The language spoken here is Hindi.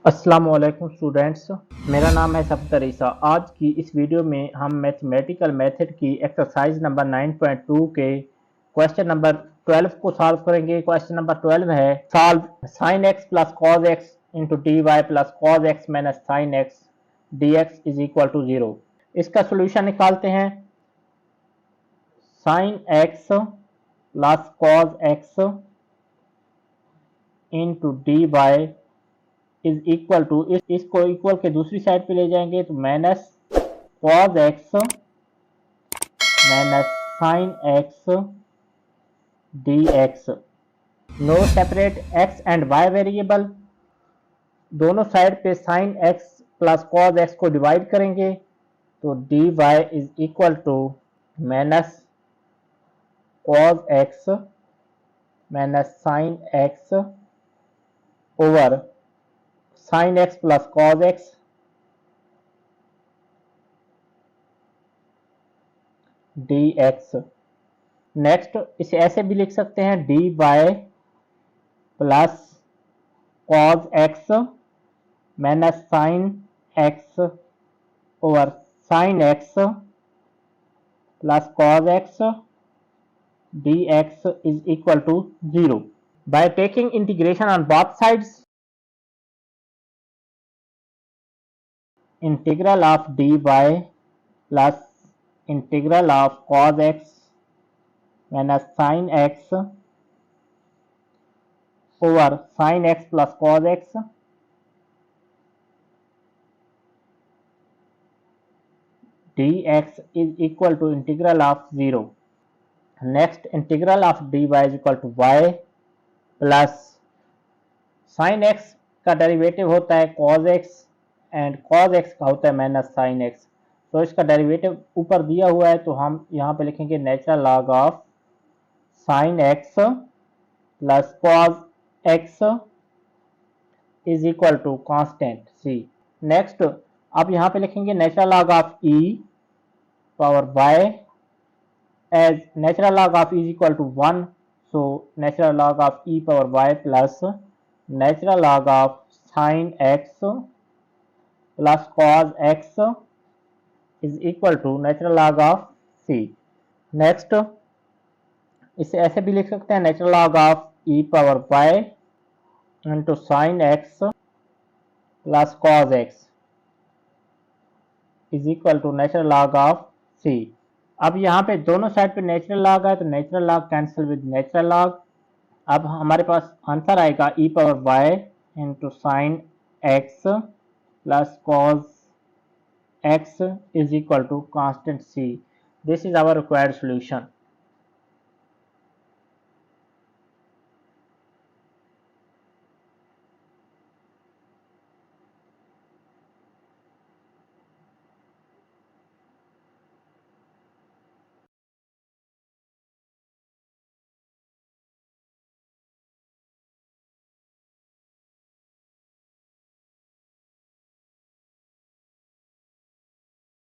अस्सलामुअलैकुम स्टूडेंट्स, मेरा नाम है सफदर ईसा। आज की इस वीडियो में हम मैथमेटिकल मेथड की एक्सरसाइज नंबर 9.2 के क्वेश्चन नंबर 12 को सॉल्व करेंगे। क्वेश्चन नंबर 12 है solve sine x plus cos x into d y plus cos x minus sine x d x is equal to 0। इसका सोल्यूशन निकालते हैं। Sine x plus cos x into d y is equal to, इसको इक्वल के दूसरी साइड पे ले जाएंगे तो minus cos x minus sine x d x. No separate x and y variable. दोनों साइड पे sine x plus cos x को डिवाइड करेंगे तो d y is equal to minus cos x minus sine x over sine x plus cos x d x. Next इसे ऐसे भी लिख सकते हैं d y plus cos x minus sine x over sine x plus cos x d x is equal to 0। By taking integration on both sides, integral of dy plus integral of cos x minus sin x over sin x plus cos x dx is equal to integral of 0. Next, integral of dy is equal to y plus sine x का डेरिवेटिव होता है cos x and cos x का होता है माइनस साइन x। तो इसका डेरिवेटिव ऊपर दिया हुआ है तो हम यहाँ पे लिखेंगे natural log of sine x plus cos x is equal to constant c। Next अब यहाँ पे लिखेंगे natural log of e power y as natural log of e is equal to 1। So natural log of e power y plus natural log of sin x plus cos x is equal to natural log of c. Next इसे ऐसे भी लिख सकते हैं natural log of e power y into sin x plus cos x is equal to natural log of c. अब यहाँ पे दोनों साइड पे नेचुरल लॉग है तो natural log cancel with natural log. अब हमारे पास आंसर आएगा e power y into sine x plus cos x is equal to constant c। This is our required solution.